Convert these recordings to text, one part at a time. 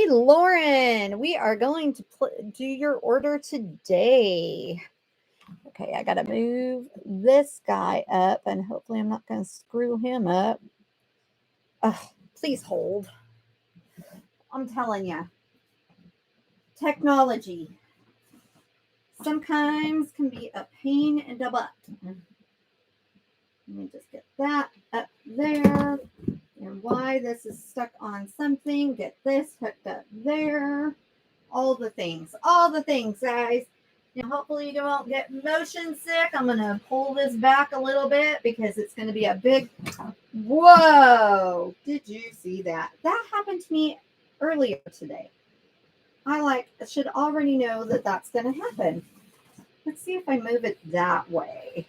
Lauren, we are going to do your order today. Okay, I got to move this guy up and hopefully I'm not going to screw him up. Please hold. I'm telling you, technology sometimes can be a pain in the butt. Let me just get that up there. And why this is stuck on something, get this hooked up there. All the things, guys. Now, hopefully you won't get motion sick. I'm going to pull this back a little bit because it's going to be a big, whoa, did you see that? That happened to me earlier today. I should already know that that's going to happen. Let's see if I move it that way.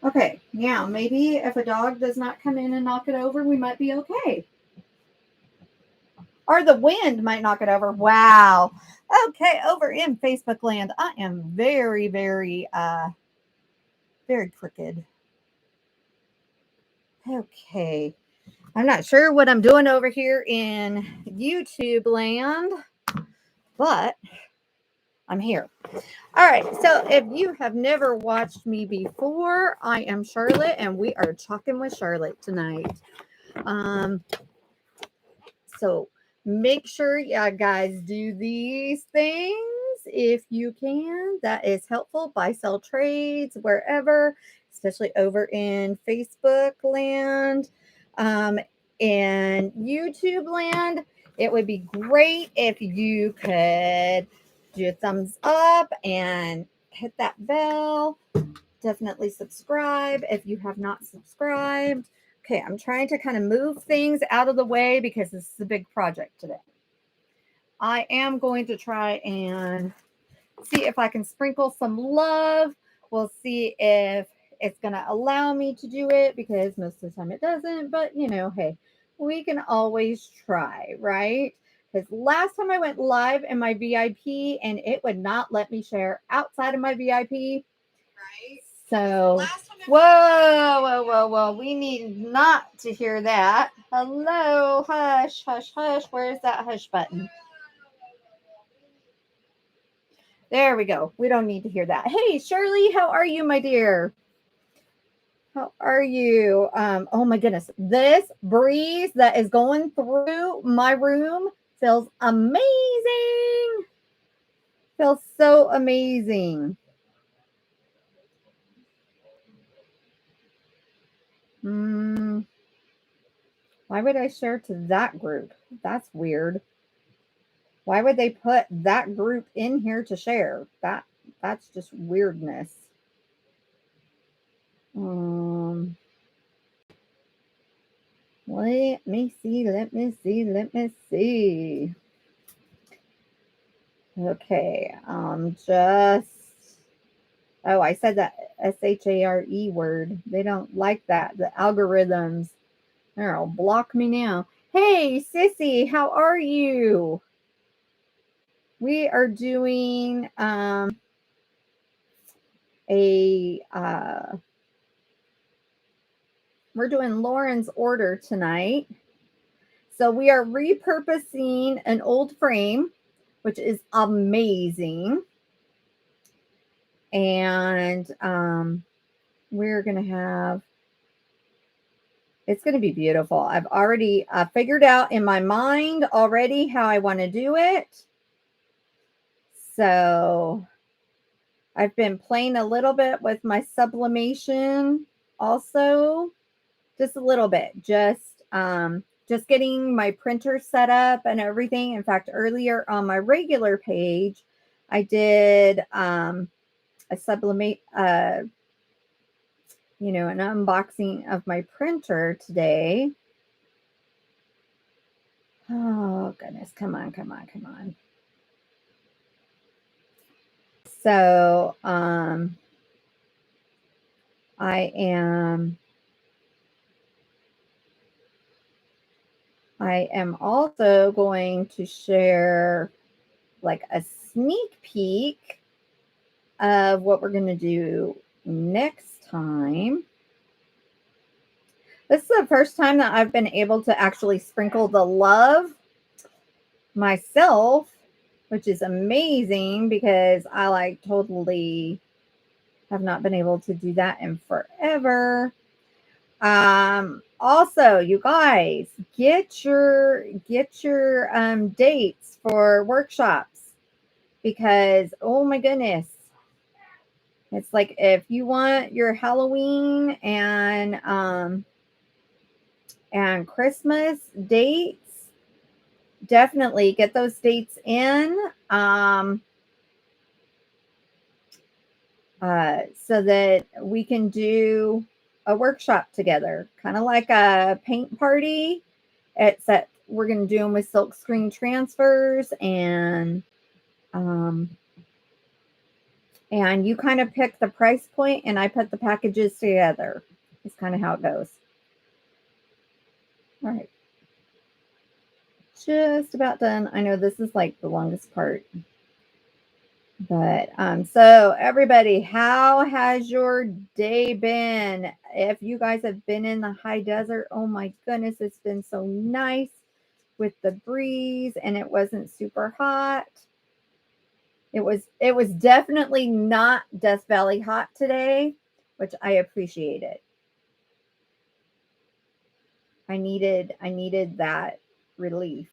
Okay, now maybe if a dog does not come in and knock it over, we might be okay. Or the wind might knock it over. Wow. Okay, over in Facebook land, I am very, very, very crooked. Okay. I'm not sure what I'm doing over here in YouTube land, but I'm here. All right. So if you have never watched me before, I am Charlotte and we are talking with Charlotte tonight. So make sure you guys do these things if you can. That is helpful. Buy, sell trades, wherever, especially over in Facebook land and YouTube land. It would be great if you could do a thumbs up and hit that bell. Definitely subscribe if you have not subscribed. Okay, I'm trying to kind of move things out of the way because this is a big project today. I am going to try and see if I can sprinkle some love. We'll see if it's going to allow me to do it because most of the time it doesn't. But, hey, we can always try, right? Because last time I went live in my VIP and it would not let me share outside of my VIP. Right. So, whoa. We need not to hear that. Hello, hush. Where's that hush button? There we go. We don't need to hear that. Hey, Shirley, how are you, my dear? How are you? Oh my goodness. This breeze that is going through my room feels amazing. Feels so amazing. Why would I share to that group? That's weird. Why would they put that group in here to share? That's just weirdness. Let me see. Okay, I said that SHARE word. They don't like that. The algorithms. They'll block me now. Hey, Sissy, how are you? We are doing we're doing Lauren's order tonight. So we are repurposing an old frame, which is amazing. And we're going to have, it's going to be beautiful. I've already figured out in my mind already how I want to do it. So I've been playing a little bit with my sublimation also, just a little bit, just getting my printer set up and everything. In fact, earlier on my regular page, I did a sublimate, an unboxing of my printer today. Oh goodness, come on. So, I am also going to share like a sneak peek of what we're going to do next time. This is the first time that I've been able to actually sprinkle the love myself, which is amazing because I like totally have not been able to do that in forever. Also, you guys, get your dates for workshops because oh my goodness, it's like if you want your Halloween and Christmas dates, definitely get those dates in. So that we can do a workshop together, kind of like a paint party, except we're going to do them with silk screen transfers um, and you kind of pick the price point and I put the packages together. It's kind of how it goes. All right. Just about done. I know this is like the longest part. But so everybody, how has your day been? If you guys have been in the high desert, oh my goodness, it's been so nice with the breeze and it wasn't super hot. It was definitely not Death Valley hot today, which I appreciated. I needed that relief.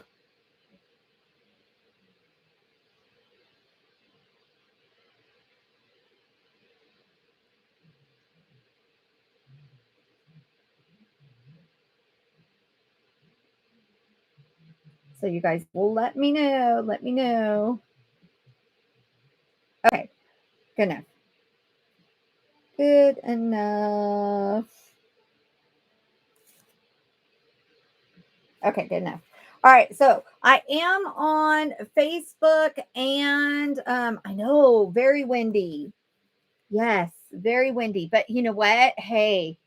So you guys will let me know. Let me know. Okay, good enough. Good enough. Okay, good enough. All right, so I am on Facebook and I know very windy. Yes, very windy. But you know what? Hey,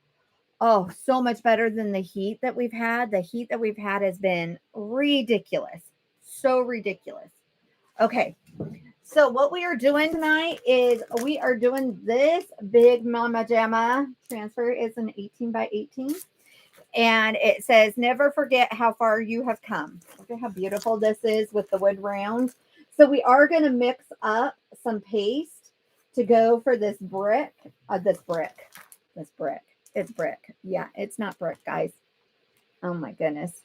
oh, so much better than the heat that we've had. The heat that we've had has been ridiculous. So ridiculous. Okay. So what we are doing tonight is we are doing this big Mama Jamma transfer. It's an 18 by 18. And it says, never forget how far you have come. Look at how beautiful this is with the wood round. So we are going to mix up some paste to go for this brick. This brick. It's brick. Yeah, it's not brick, guys. Oh my goodness.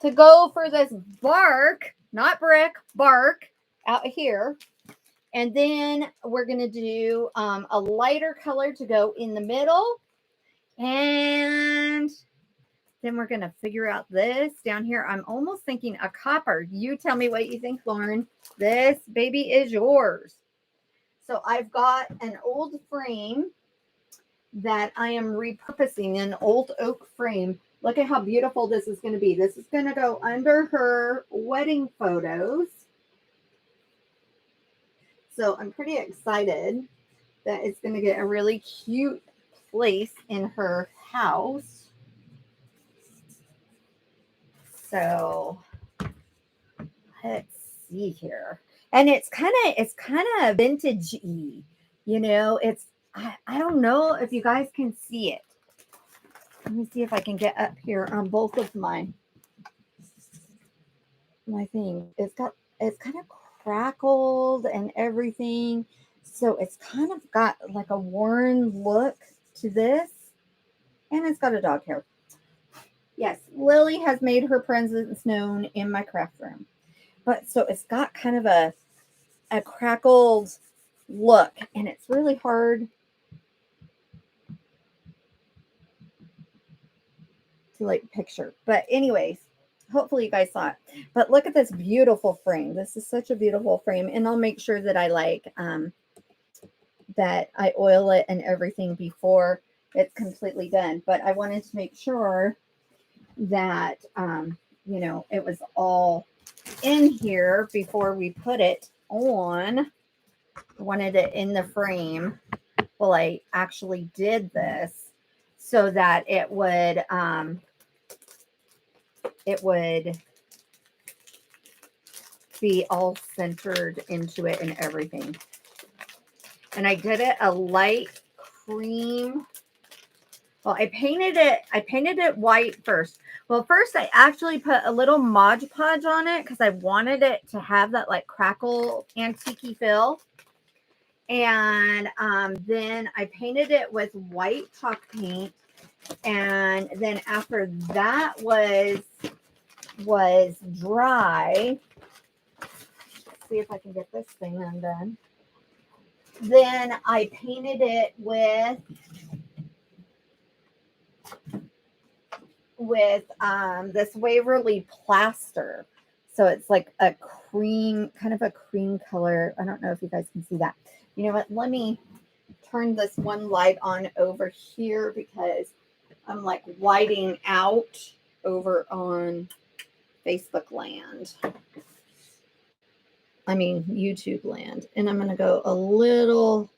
To go for this bark, not brick, bark out here. And then we're going to do a lighter color to go in the middle. And then we're going to figure out this down here. I'm almost thinking a copper. You tell me what you think, Lauren. This baby is yours. So I've got an old frame that I am repurposing, an old oak frame. Look at how beautiful this is going to be. This is going to go under her wedding photos. So I'm pretty excited that it's going to get a really cute place in her house. So let's see here. And it's kind of vintage-y. You know, I don't know if you guys can see it. Let me see if I can get up here on both of my thing. It's kind of crackled and everything. So it's kind of got like a worn look to this. And it's got a dog hair. Yes, Lily has made her presence known in my craft room. But so it's got kind of a crackled look, and it's really hard to like picture. But anyways, hopefully you guys saw it. But look at this beautiful frame. This is such a beautiful frame, and I'll make sure that I that I oil it and everything before it's completely done. But I wanted to make sure that you know, it was all in here before we put it on. I wanted it in the frame. Well, I actually did this so that it would be all centered into it and everything. And I did it a light cream Well, I painted it white first. Well, first I actually put a little Mod Podge on it because I wanted it to have that like crackle antique feel. And then I painted it with white chalk paint. And then after that was dry, let's see if I can get this thing undone. Then I painted it with this Waverly plaster. So it's like a cream, kind of a cream color. I don't know if you guys can see that. You know what? Let me turn this one light on over here because I'm like whiting out over on Facebook land. I mean, YouTube land. And I'm going to go a little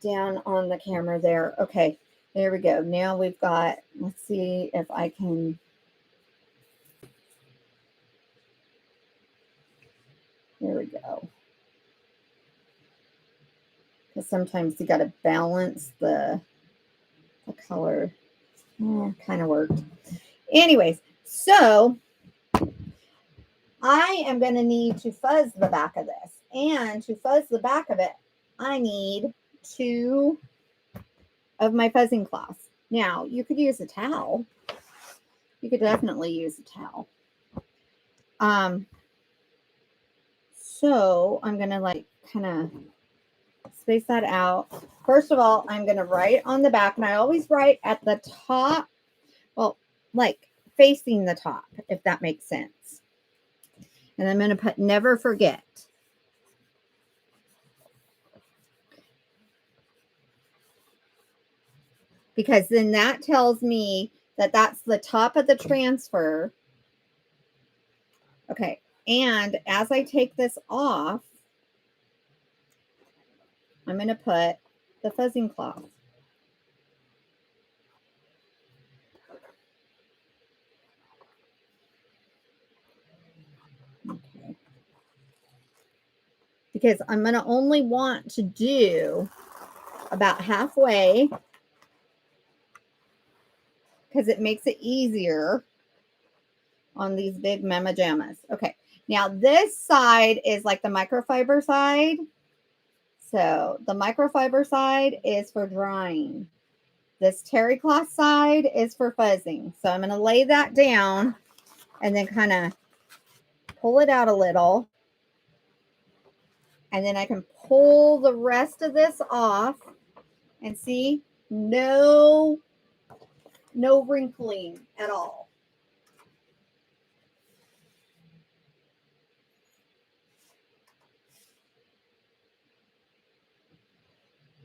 down on the camera there. Okay, there we go. Now we've got, let's see if I can. There we go. Because sometimes you got to balance the color. Kind of worked. Anyways, so I am going to need to fuzz the back of this. And to fuzz the back of it, I need 2 of my fuzzing cloths. Now, you could use a towel. You could definitely use a towel. So I'm going to like kind of space that out. First of all, I'm going to write on the back, and I always write at the top. Well, like facing the top, if that makes sense. And I'm going to put never forget. Because then that tells me that that's the top of the transfer. Okay. And as I take this off, I'm going to put the fuzzing cloth. Okay. Because I'm going to only want to do about halfway because it makes it easier on these big mama jammas. Okay. Now this side is like the microfiber side. So the microfiber side is for drying. This terry cloth side is for fuzzing. So I'm going to lay that down and then kind of pull it out a little. And then I can pull the rest of this off and see no wrinkling at all.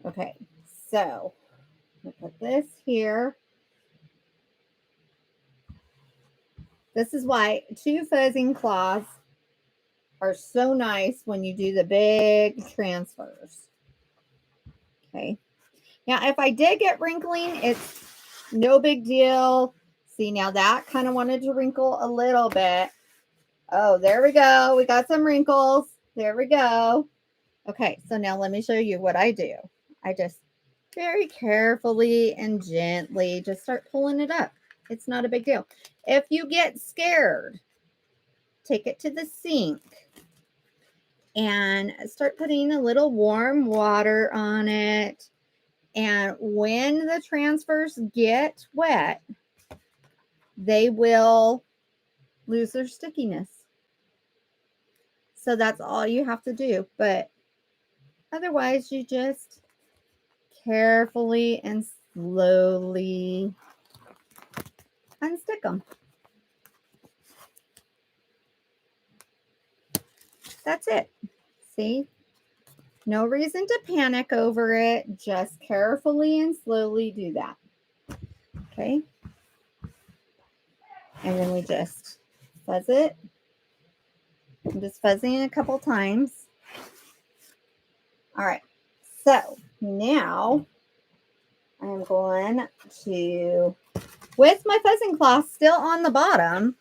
Okay, so I'm going to put this here. This is why 2 fuzzing cloths are so nice when you do the big transfers. Okay. Now, if I did get wrinkling, it's no big deal. See, now that kind of wanted to wrinkle a little bit. Oh, there we go. We got some wrinkles. There we go. Okay, so now let me show you what I do. I just very carefully and gently just start pulling it up. It's not a big deal. If you get scared, take it to the sink and start putting a little warm water on it. And when the transfers get wet, they will lose their stickiness. So that's all you have to do. But otherwise, you just carefully and slowly unstick them. That's it. See? No reason to panic over it. Just carefully and slowly do that. Okay? And then we just fuzz it. I'm just fuzzing it a couple times. All right. So now I'm going to, with my fuzzing cloth still on the bottom,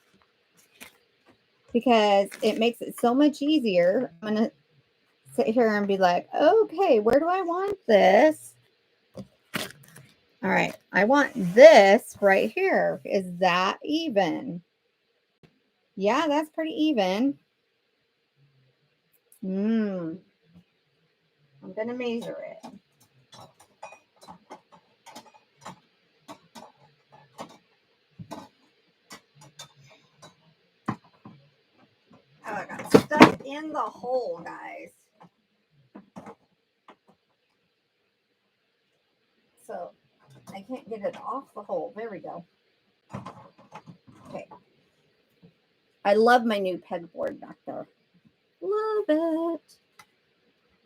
because it makes it so much easier, I'm going to sit here and be like, okay, where do I want this? All right, I want this right here. Is that even? Yeah, that's pretty even. I'm going to measure it. Oh, I got stuck in the hole, guys. So I can't get it off the hole. There we go. Okay. I love my new pegboard back there. Love it.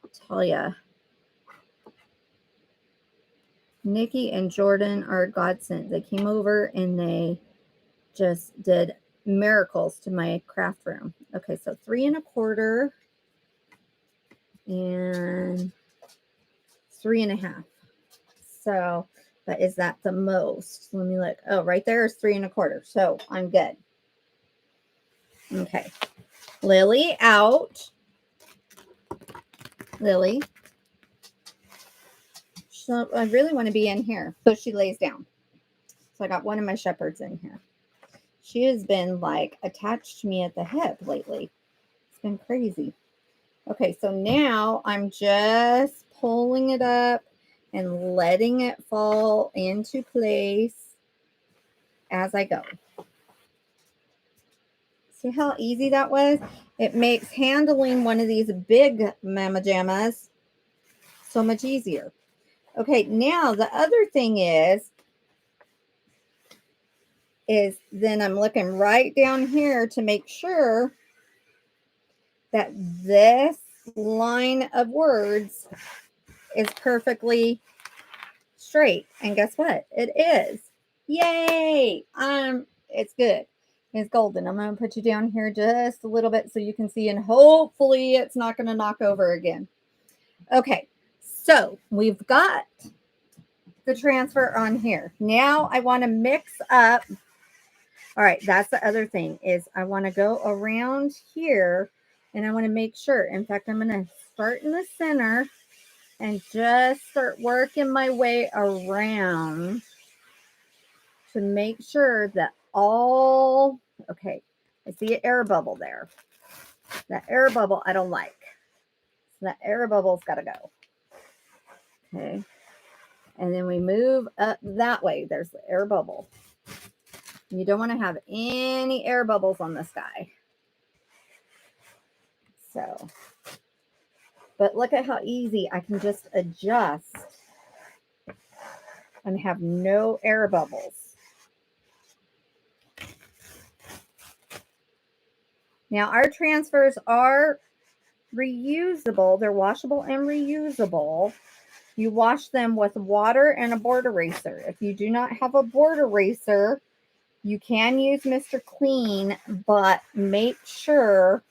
I'll tell ya. Nikki and Jordan are a godsend. They came over and they just did miracles to my craft room. Okay, so 3 1/4 and 3 1/2. So, but is that the most? Let me look. Oh, right there is 3 1/4. So I'm good. Okay. Lily out. Lily. So I really want to be in here. So she lays down. So I got one of my shepherds in here. She has been like attached to me at the hip lately. It's been crazy. Okay, so now I'm just pulling it up and letting it fall into place as I go. See how easy that was? It makes handling one of these big Mama Jammas so much easier. Okay, now the other thing is then I'm looking right down here to make sure that this line of words is perfectly straight. And guess what? It is. Yay! It's good. It's golden. I'm going to put you down here just a little bit so you can see, and hopefully it's not going to knock over again. Okay, so we've got the transfer on here. Now I want to mix up. All right, that's the other thing is I want to go around here and I want to make sure. In fact, I'm going to start in the center and just start working my way around to make sure that all, okay, I see an air bubble there. That air bubble I don't like. So that air bubble's got to go. Okay. And then we move up that way. There's the air bubble. You don't want to have any air bubbles on this guy. So, but look at how easy I can just adjust and have no air bubbles. Now our transfers are reusable. They're washable and reusable. You wash them with water and a board eraser. If you do not have a board eraser, you can use Mr. Clean, but make sure,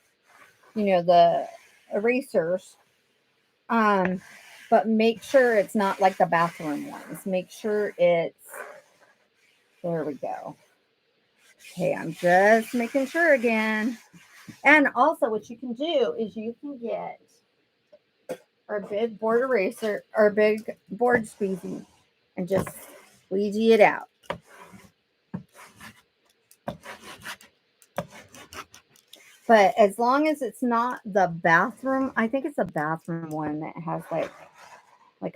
the erasers, but make sure it's not like the bathroom ones. Make sure it's, there we go. Okay, I'm just making sure again. And also what you can do is you can get our big board eraser, our big board squeezy, and just squeegee it out. But as long as it's not the bathroom, I think it's a bathroom one that has like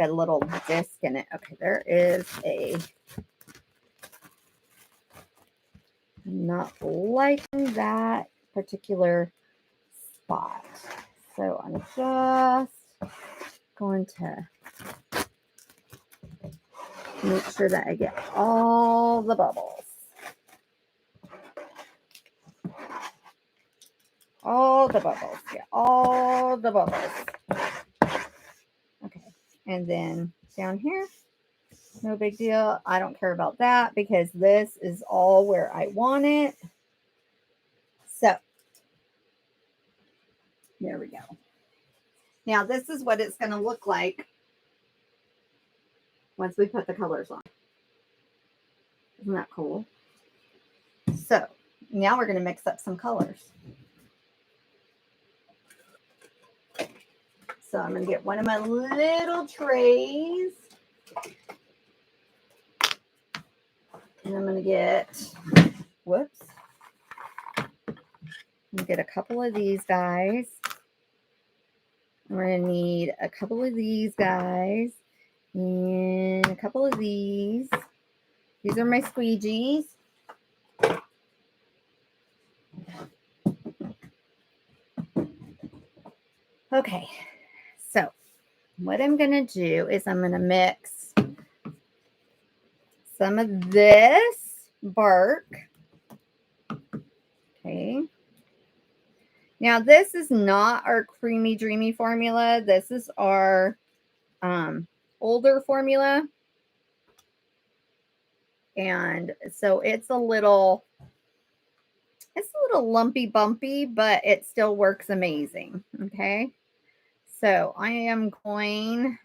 a little disc in it. Okay, there is I'm not liking that particular spot. So I'm just going to make sure that I get all the bubbles. All the bubbles. Get all the bubbles. Okay. And then down here, no big deal. I don't care about that because this is all where I want it. So there we go. Now this is what it's going to look like once we put the colors on. Isn't that cool? So now we're going to mix up some colors. So I'm going to get one of my little trays. And I'm going to get, whoops, get a couple of these guys. We're going to need a couple of these guys and a couple of these. These are my squeegees. Okay, so what I'm going to do is I'm going to mix some of this bark. Okay. Now, this is not our Creamy Dreamy formula. This is our older formula. And so it's a little lumpy bumpy, but it still works amazing. Okay. So I am going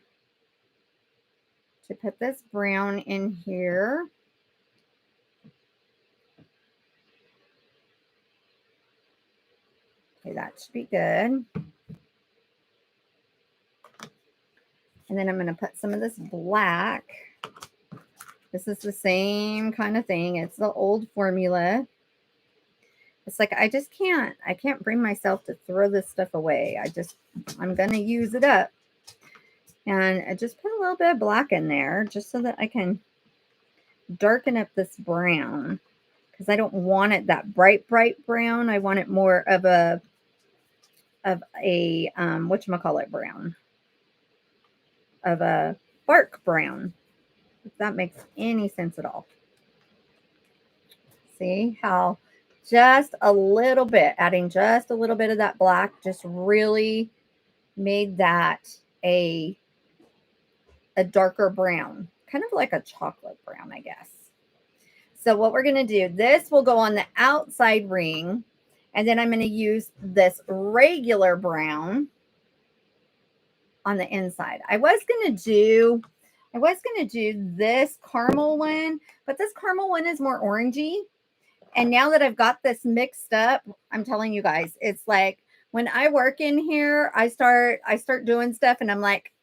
to put this brown in here. Okay, that should be good. And then I'm going to put some of this black. This is the same kind of thing. It's the old formula. It's like, I can't bring myself to throw this stuff away. I'm going to use it up. And I just put a little bit of black in there just so that I can darken up this brown. Because I don't want it that bright brown. I want it more of a whatchamacallit brown. Of a bark brown. If that makes any sense at all. See how just a little bit, adding just a little bit of that black just really made that a darker brown, kind of like a chocolate brown, I guess. So what we're going to do, this will go on the outside ring, and then I'm going to use this regular brown on the inside. I was going to do this caramel one, but this caramel one is more orangey. And now that I've got this mixed up, I'm telling you guys, it's like when I work in here, I start doing stuff and I'm like,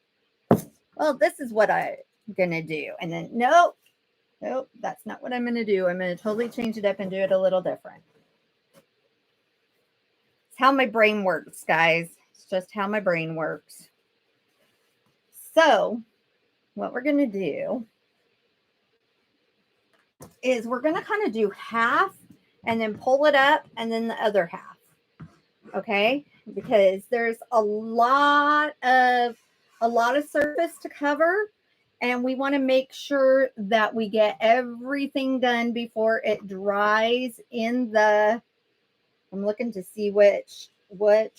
well, this is what I'm going to do. And then, nope, that's not what I'm going to do. I'm going to totally change it up and do it a little different. It's how my brain works, guys. It's just how my brain works. So what we're going to do is we're going to kind of do half and then pull it up and then the other half. Okay? Because there's a lot of surface to cover, and we want to make sure that we get everything done before it dries in the, I'm looking to see which one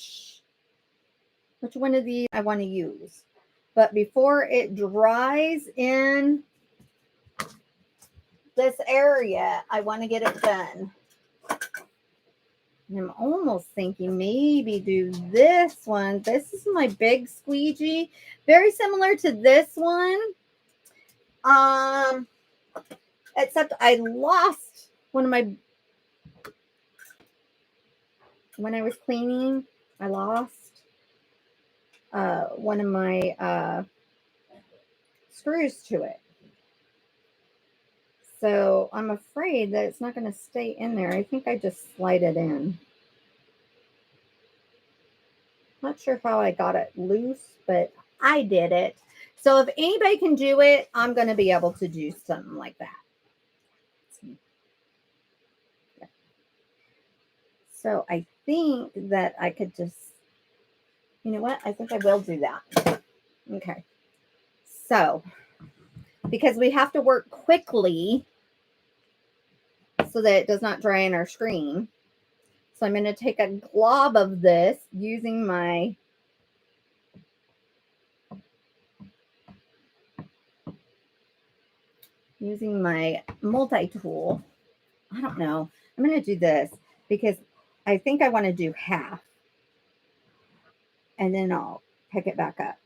of these I want to use. But before it dries in this area, I want to get it done. And I'm almost thinking maybe do this one. This is my big squeegee. Very similar to this one. Except I lost one of my, when I was cleaning, I lost one of my screws to it. So I'm afraid that it's not going to stay in there. I think I just slide it in. Not sure how I got it loose, but I did it. So if anybody can do it, I'm going to be able to do something like that. So I think that I could just, you know what? I think I will do that. Okay. So, because we have to work quickly so that it does not dry in our screen. So I'm going to take a glob of this using my multi-tool. I don't know. I'm going to do this because I think I want to do half. And then I'll pick it back up.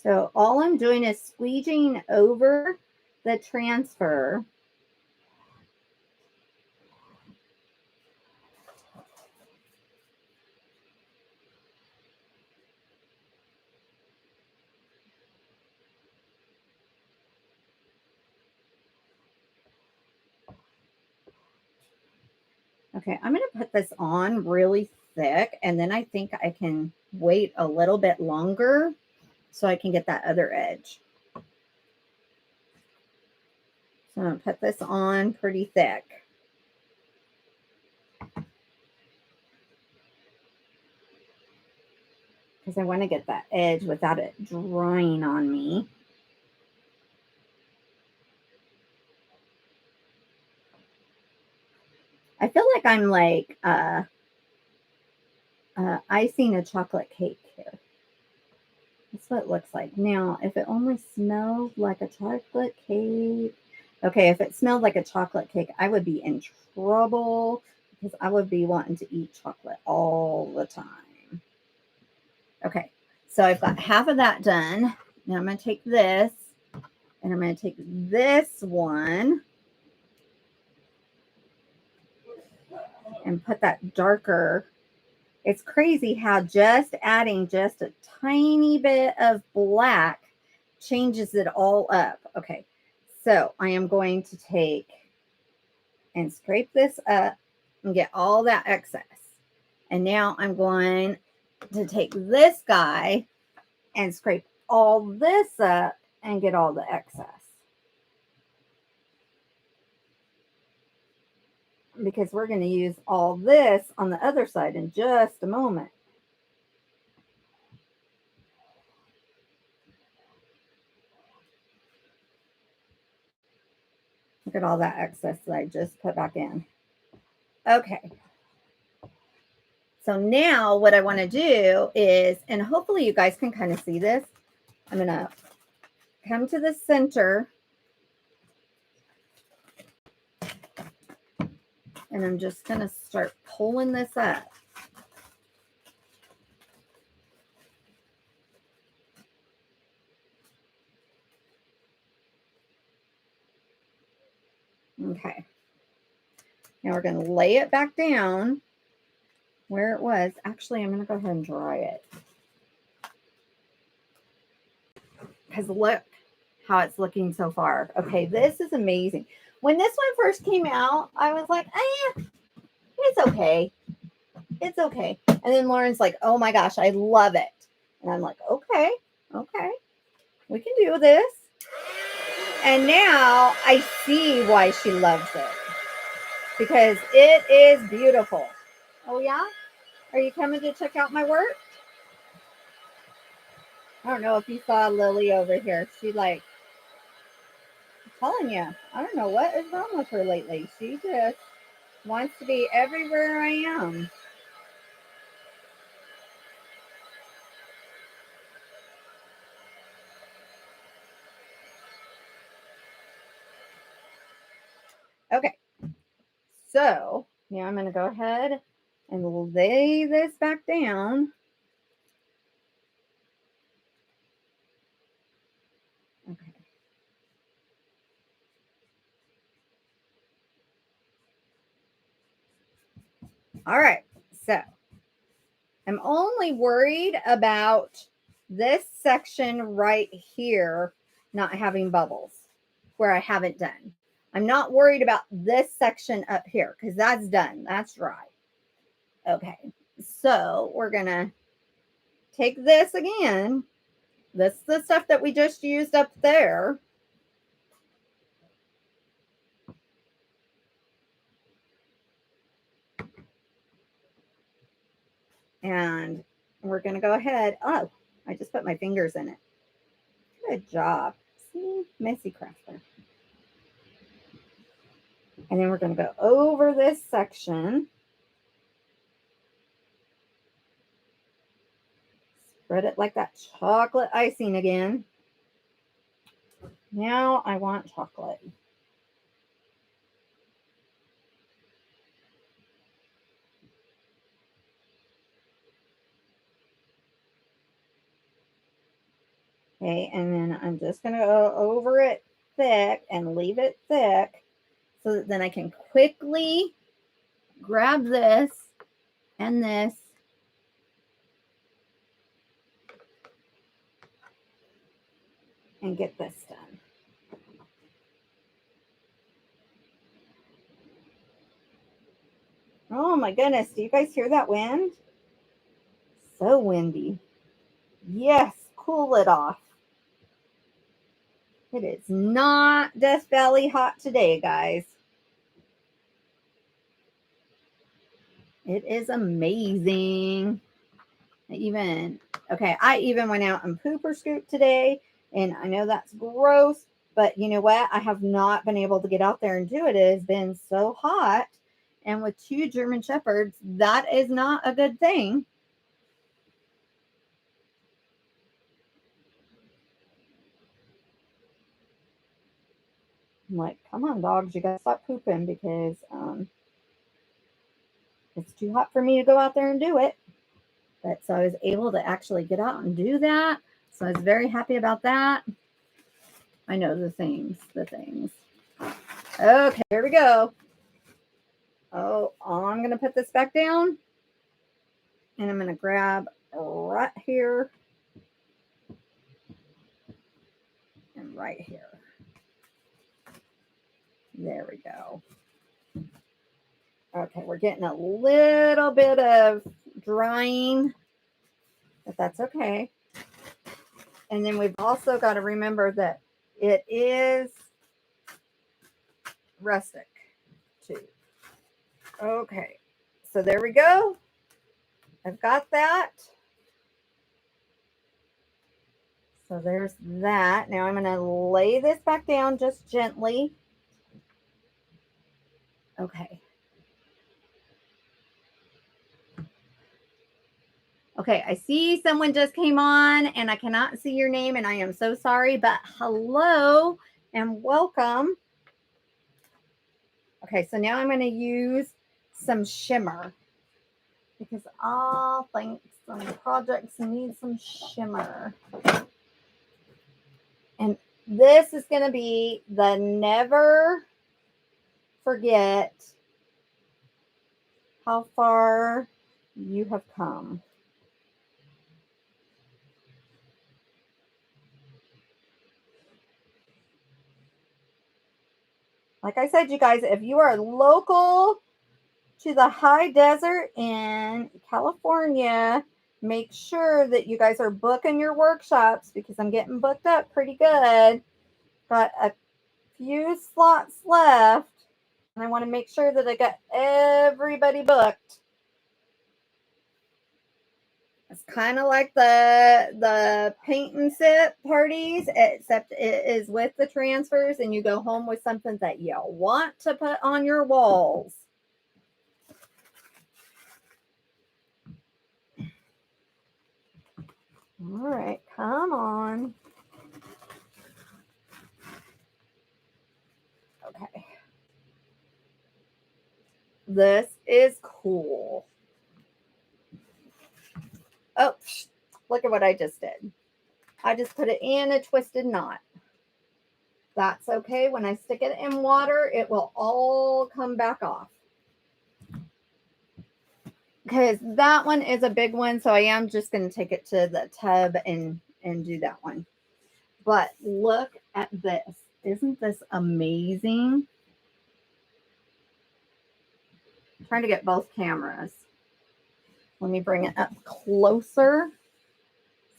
So all I'm doing is squeegeeing over the transfer. Okay, I'm going to put this on really thick, and then I think I can wait a little bit longer so I can get that other edge. So I'm going to put this on pretty thick. Because I want to get that edge without it drying on me. I feel like I'm like icing a chocolate cake here. That's what it looks like. Now, if it only smelled like a chocolate cake. Okay, if it smelled like a chocolate cake, I would be in trouble because I would be wanting to eat chocolate all the time. Okay, so I've got half of that done. Now I'm going to take this and I'm going to take this one and put that darker. It's crazy how just adding just a tiny bit of black changes it all up. Okay, so I am going to take and scrape this up and get all that excess. And now I'm going to take this guy and scrape all this up and get all the excess. Because we're going to use all this on the other side in just a moment. Look at all that excess that I just put back in. Okay. So now what I want to do is, and hopefully you guys can kind of see this. I'm going to come to the center and I'm just going to start pulling this up. Okay. Now we're going to lay it back down where it was. Actually, I'm going to go ahead and dry it. Because look how it's looking so far. Okay, this is amazing. When this one first came out, I was like, it's okay. It's okay. And then Lauren's like, oh my gosh, I love it. And I'm like, okay, we can do this. And now I see why she loves it. Because it is beautiful. Oh yeah? Are you coming to check out my work? I don't know if you saw Lily over here. She like, I'm telling you, I don't know what is wrong with her lately. She just wants to be everywhere I am. Okay. So now I'm going to go ahead and lay this back down. Okay. All right. So I'm only worried about this section right here not having bubbles where I haven't done. I'm not worried about this section up here because that's done. That's dry. Okay. So we're going to take this again. This is the stuff that we just used up there. And we're going to go ahead. Oh, I just put my fingers in it. Good job. See, messy crafter. And then we're going to go over this section. Spread it like that chocolate icing again. Now I want chocolate. Okay, and then I'm just going to go over it thick and leave it thick so that then I can quickly grab this and this and get this done. Oh my goodness. Do you guys hear that wind? So windy. Yes, cool it off. It is not Death Valley hot today, guys. It is amazing. I even went out and pooper scooped today, and I know that's gross, but you know what? I have not been able to get out there and do it. It has been so hot, and with 2 German Shepherds, that is not a good thing. I'm like, come on, dogs, you gotta stop pooping because it's too hot for me to go out there and do it. But so I was able to actually get out and do that. So I was very happy about that. I know the things. Okay, here we go. Oh, I'm going to put this back down. And I'm going to grab right here. And right here. There we go. Okay, we're getting a little bit of drying, but that's okay. And then we've also got to remember that it is rustic too. Okay, so there we go. I've got that. So there's that. Now I'm going to lay this back down just gently. Okay. Okay, I see someone just came on and I cannot see your name and I am so sorry, but hello and welcome. Okay, so now I'm going to use some shimmer because all things and projects need some shimmer. And this is going to be the never forget how far you have come. Like I said, you guys, if you are local to the high desert in California, make sure that you guys are booking your workshops because I'm getting booked up pretty good. Got a few slots left, and I want to make sure that I got everybody booked. It's kind of like the paint and sip parties, except it is with the transfers, and you go home with something that you want to put on your walls. All right, come on. Okay. This is cool. Oh, look at what I just did. I just put it in a twisted knot. That's okay. When I stick it in water, it will all come back off. Because that one is a big one, so I am just going to take it to the tub and do that one. But look at this. Isn't this amazing? I'm trying to get both cameras. Let me bring it up closer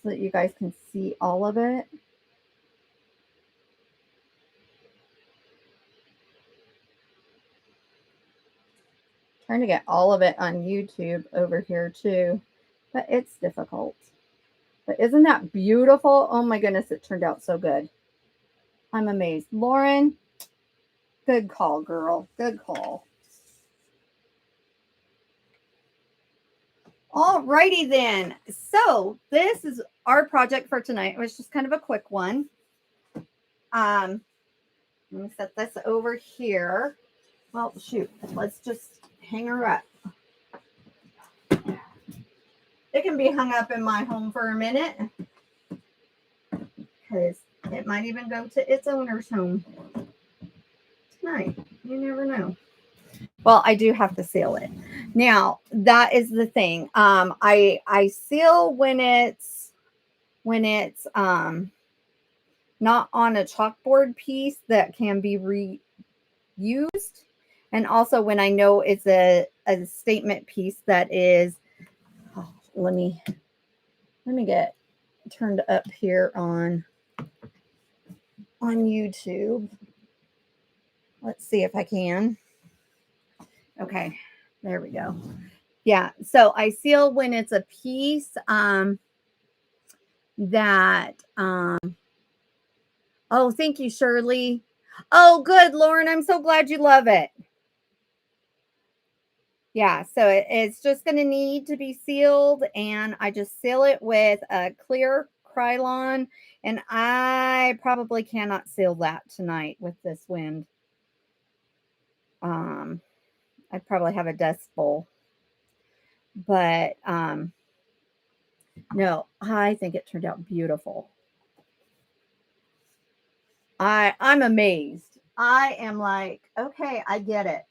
so that you guys can see all of it. Trying to get all of it on YouTube over here too, but it's difficult. But isn't that beautiful? Oh my goodness, it turned out so good. I'm amazed. Lauren, good call, girl. Good call. All righty then. So this is our project for tonight. It was just kind of a quick one. Let me set this over here. Well, shoot, let's just hang her up. It can be hung up in my home for a minute because it might even go to its owner's home tonight. You never know. Well, I do have to seal it. Now, that is the thing. I seal when it's not on a chalkboard piece that can be reused. And also when I know it's a statement piece that is, oh, let me get turned up here on YouTube. Let's see if I can. Okay, there we go. Yeah, so I seal when it's a piece that oh, thank you, Shirley. Oh, good, Lauren. I'm so glad you love it. Yeah, so it's just going to need to be sealed, and I just seal it with a clear Krylon, and I probably cannot seal that tonight with this wind. I'd probably have a dust bowl, but no, I think it turned out beautiful. I'm amazed. I am like, okay, I get it.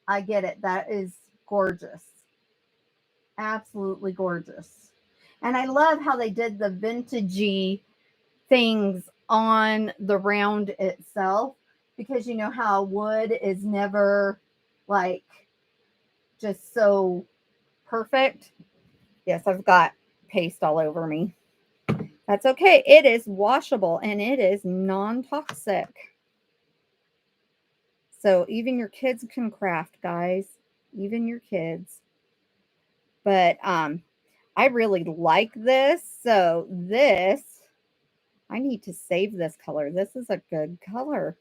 I get it. That is gorgeous. Absolutely gorgeous. And I love how they did the vintagey things on the round itself, because you know how wood is never like just so perfect. Yes, I've got paste all over me. That's okay. It is washable and it is non-toxic. So even your kids can craft, guys. Even your kids. But I really like this. So this, I need to save this color. This is a good color.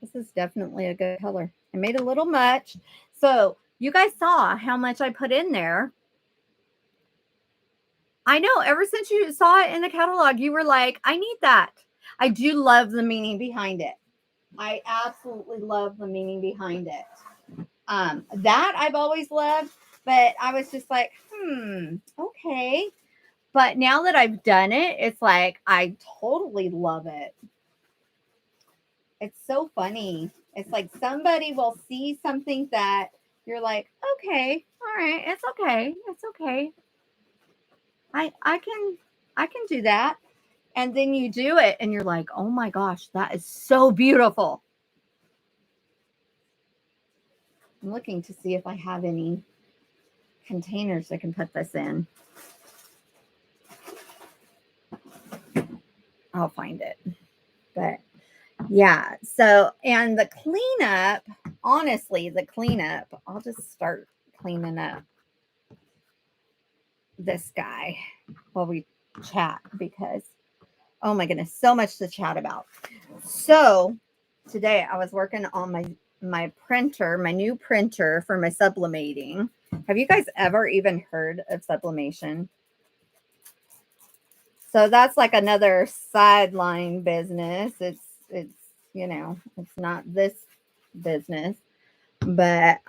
This is definitely a good color. I made a little much. So you guys saw how much I put in there. I know ever since you saw it in the catalog, you were like, I need that. I do love the meaning behind it. I absolutely love the meaning behind it. That I've always loved, but I was just like, okay. But now that I've done it, it's like, I totally love it. It's so funny. It's like somebody will see something that you're like, okay, all right, it's okay. It's okay. I can do that. And then you do it and you're like, oh my gosh, that is so beautiful. I'm looking to see if I have any containers I can put this in. I'll find it. But yeah, so, and the cleanup, honestly, I'll just start cleaning up this guy while we chat, because oh my goodness, so much to chat about. So today I was working on my printer, my new printer for my sublimating. Have you guys ever even heard of sublimation? So that's like another sideline business. It's it's not this business, but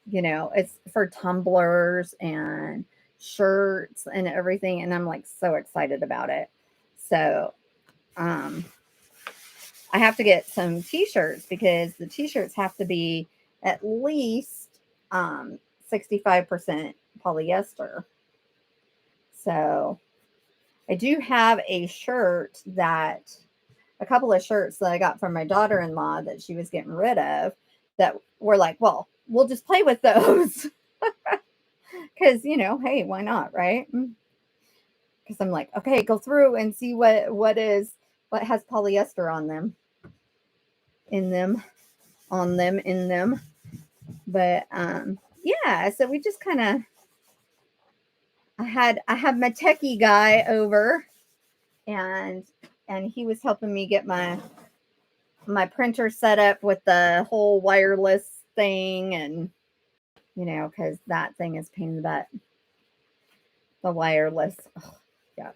it's for tumblers and shirts and everything, and I'm like so excited about it. So I have to get some t-shirts, because the t-shirts have to be at least 65% polyester. So I do have a couple of shirts that I got from my daughter-in-law that she was getting rid of, that were like, well, we'll just play with those. Because, hey, why not, right? Because I'm like, okay, go through and see what has polyester on them, in them, on them, in them. But yeah, so we just kind of, I had my techie guy over, and he was helping me get my printer set up with the whole wireless thing, and because that thing is pain in the butt. The wireless, oh, yuck,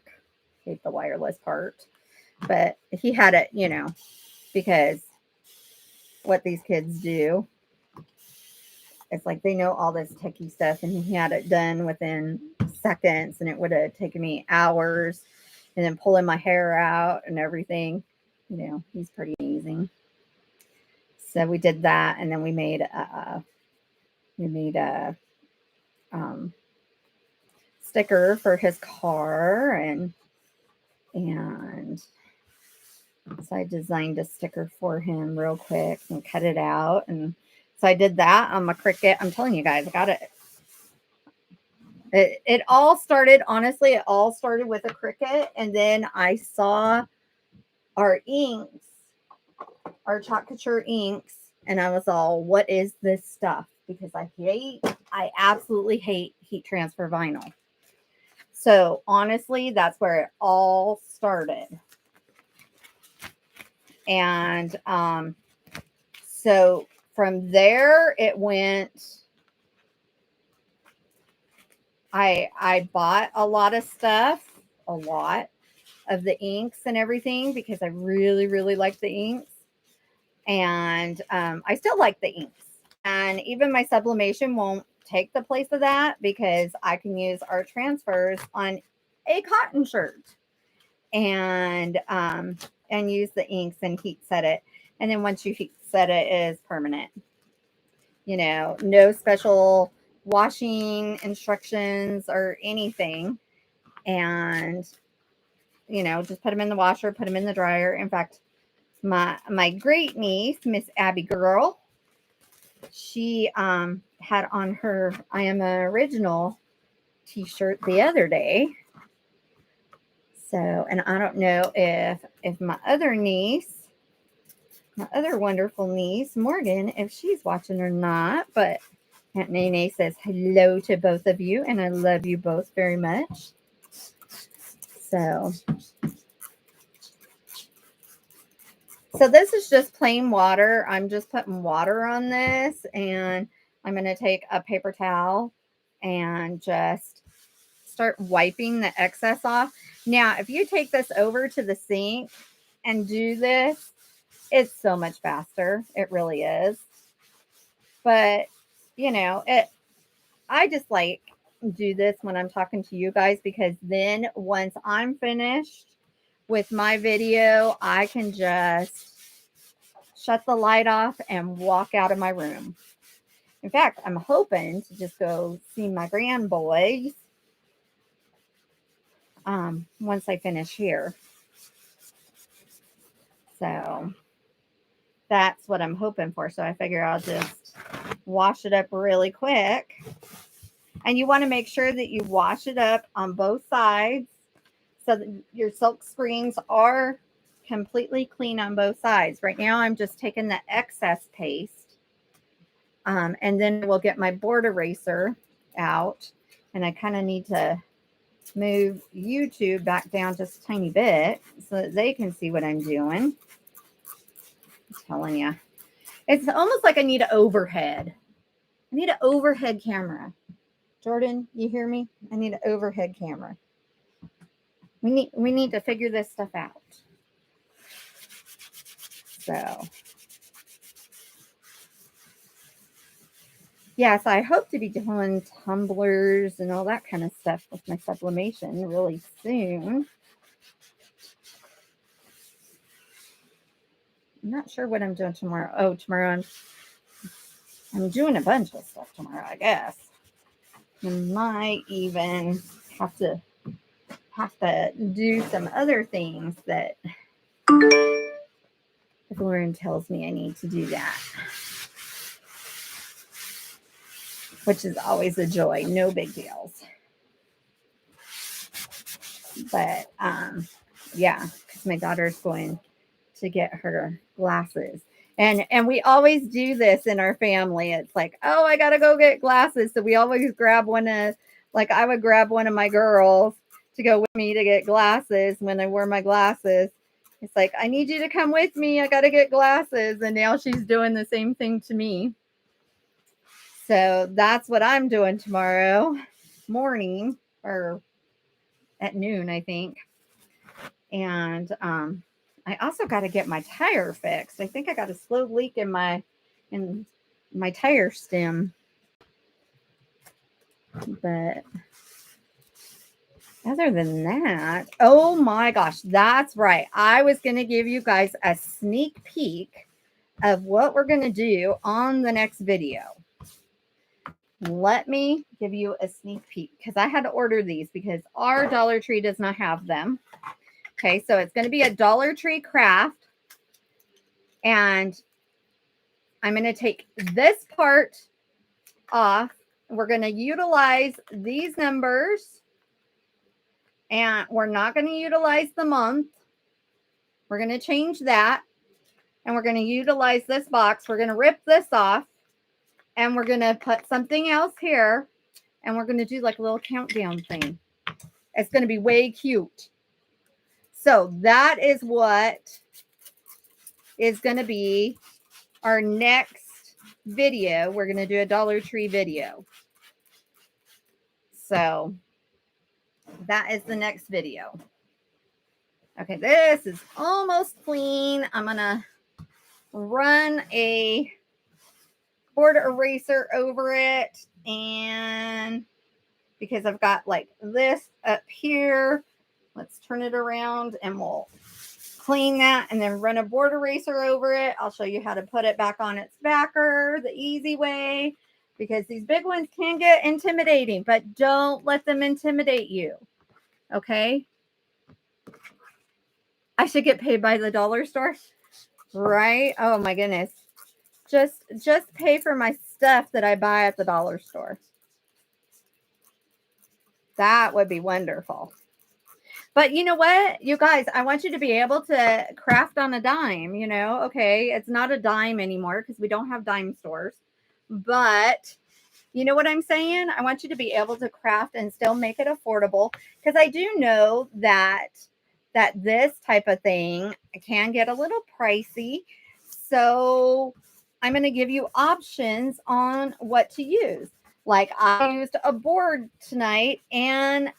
hate the wireless part. But he had it, because what these kids do, it's like they know all this techie stuff, and he had it done within seconds, and it would have taken me hours, and then pulling my hair out and everything. He's pretty amazing. So we did that, and then we made a sticker for his car, and So I designed a sticker for him real quick and cut it out. And so I did that on my Cricut. I'm telling you guys, I got it. It all started, honestly, it all started with a Cricut. And then I saw our inks, our Chalk Couture inks. And I was all, what is this stuff? Because I absolutely hate heat transfer vinyl. So honestly, that's where it all started. And so from there, it went. I bought a lot of stuff, a lot of the inks and everything because I really, really like the inks. And I still like the inks. And even my sublimation won't take the place of that because I can use art transfers on a cotton shirt and use the inks and heat set it. And then once you heat set it, it is permanent. You know, no special washing instructions or anything. And, you know, just put them in the washer, put them in the dryer. In fact, my great niece, Miss Abby Girl, she had on her I Am an Original t-shirt the other day. So, and I don't know if my other niece, my other wonderful niece, Morgan, if she's watching or not, but Aunt Nene says hello to both of you, and I love you both very much. So this is just plain water. I'm just putting water on this, and I'm going to take a paper towel and just start wiping the excess off. Now, if you take this over to the sink and do this, it's so much faster. It really is. But, you know, I just like do this when I'm talking to you guys because then once I'm finished with my video, I can just shut the light off and walk out of my room. In fact, I'm hoping to just go see my grandboys once I finish here. So that's what I'm hoping for. So I figure I'll just wash it up really quick. And you want to make sure that you wash it up on both sides so that your silk screens are completely clean on both sides. Right now, I'm just taking the excess paste. And then we'll get my board eraser out. And I kind of need to move YouTube back down just a tiny bit so that they can see what I'm doing. I'm telling you. It's almost like I need an overhead. I need an overhead camera. Jordan, you hear me? I need an overhead camera. We need to figure this stuff out. So, yes, I hope to be doing tumblers and all that kind of stuff with my sublimation really soon. I'm not sure what I'm doing tomorrow. Oh, tomorrow I'm doing a bunch of stuff tomorrow, I guess. I might even have to do some other things that if Lauren tells me I need to do that, which is always a joy, no big deals. But yeah, because my daughter's going to get her glasses. And we always do this in our family. It's like, oh, I gotta go get glasses. So we always grab I would grab one of my girls to go with me to get glasses when I wear my glasses. It's like, I need you to come with me. I gotta get glasses. And now she's doing the same thing to me. So that's what I'm doing tomorrow morning or at noon, I think. And I also got to get my tire fixed. I think I got a slow leak in my tire stem. But other than that, oh my gosh, that's right. I was going to give you guys a sneak peek of what we're going to do on the next video. Let me give you a sneak peek because I had to order these because our Dollar Tree does not have them. Okay, so it's going to be a Dollar Tree craft. And I'm going to take this part off. We're going to utilize these numbers. And we're not going to utilize the month. We're going to change that. And we're going to utilize this box. We're going to rip this off. And we're going to put something else here. And we're going to do like a little countdown thing. It's going to be way cute. So that is what is going to be our next video. We're going to do a Dollar Tree video. So that is the next video. Okay, this is almost clean. I'm going to run a board eraser over it, and because I've got like this up here, let's turn it around and we'll clean that and then run a board eraser over it. I'll show you how to put it back on its backer the easy way, because these big ones can get intimidating, but don't let them intimidate you. Okay. I should get paid by the dollar store, right? Oh my goodness. Just pay for my stuff that I buy at the dollar store. That would be wonderful. But you know what, you guys, I want you to be able to craft on a dime, you know, okay. It's not a dime anymore because we don't have dime stores, but you know what I'm saying? I want you to be able to craft and still make it affordable, because I do know that this type of thing can get a little pricey. So I'm going to give you options on what to use. Like I used a board tonight and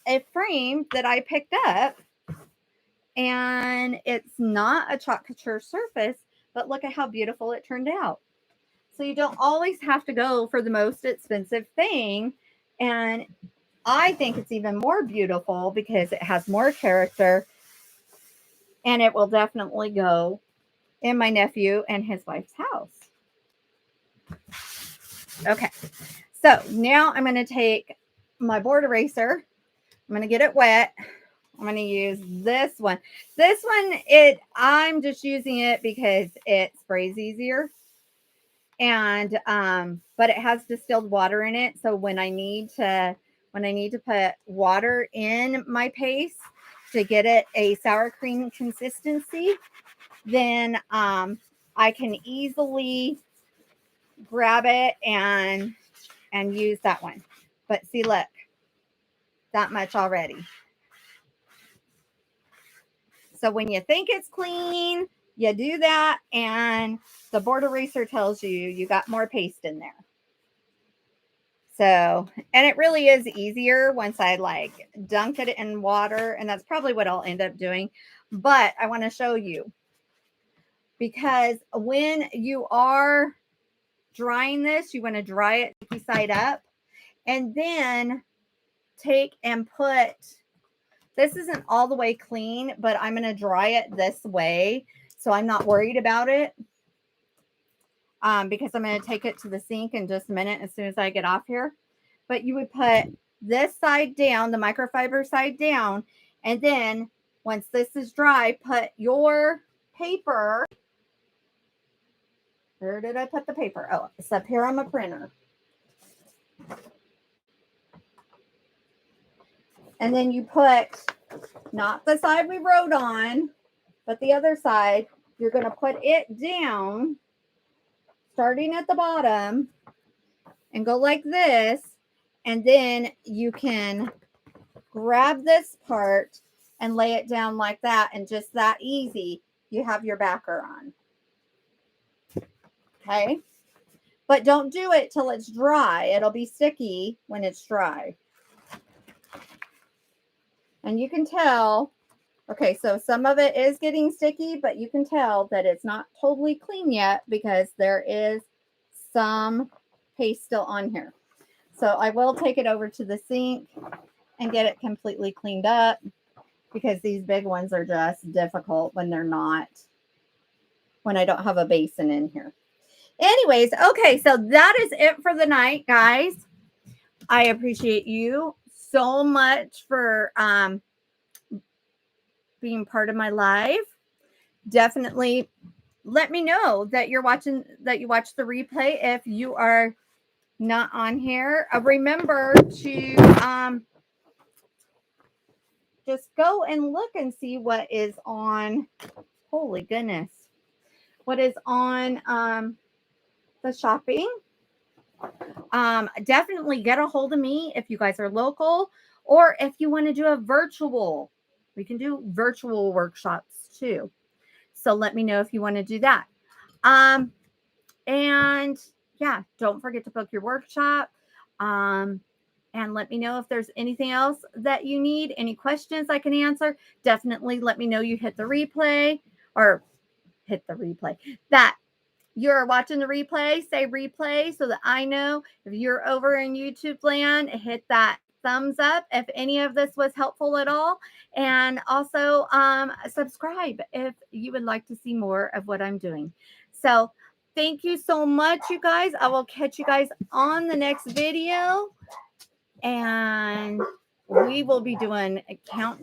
a frame that I picked up, and it's not a chalk couture surface, but look at how beautiful it turned out. So you don't always have to go for the most expensive thing. And I think it's even more beautiful because it has more character, and it will definitely go in my nephew and his wife's house. Okay. So now I'm going to take my board eraser. I'm going to get it wet. I'm going to use this one. This one, I'm just using it because it sprays easier. And but it has distilled water in it. So when I need to put water in my paste to get it a sour cream consistency, then I can easily grab it and use that one. But see, look, that much already. So when you think it's clean, you do that, and the board eraser tells you got more paste in there. So, and it really is easier once I like dunk it in water, and that's probably what I'll end up doing. But I want to show you, because when you are drying this, you want to dry it sticky side up, and then take and put, this isn't all the way clean, but I'm going to dry it this way. So I'm not worried about it. Because I'm going to take it to the sink in just a minute as soon as I get off here. But you would put this side down, the microfiber side down, and then once this is dry, put your paper. Where did I put the paper? Oh, it's up here on my printer. And then you put not the side we wrote on, but the other side. You're going to put it down, starting at the bottom, and go like this. And then you can grab this part and lay it down like that. And just that easy, you have your backer on. Okay. But don't do it till it's dry. It'll be sticky when it's dry. And you can tell, okay, so some of it is getting sticky, but you can tell that it's not totally clean yet because there is some paste still on here. So I will take it over to the sink and get it completely cleaned up, because these big ones are just difficult when I don't have a basin in here. Anyways, okay, so that is it for the night, guys. I appreciate you so much for being part of my live. Definitely let me know that you watch the replay if you are not on here. Remember to just go and look and see what is on. Holy goodness. What is on the shopping. Definitely get a hold of me if you guys are local, or if you want to do a virtual. We can do virtual workshops too. So let me know if you want to do that. And yeah, don't forget to book your workshop. And let me know if there's anything else that you need, any questions I can answer. Definitely let me know you hit the replay that you're watching the replay. Say replay so that I know. If you're over in YouTube land, hit that thumbs up if any of this was helpful at all. And also subscribe if you would like to see more of what I'm doing. So thank you so much, you guys. I will catch you guys on the next video. And we will be doing a countdown.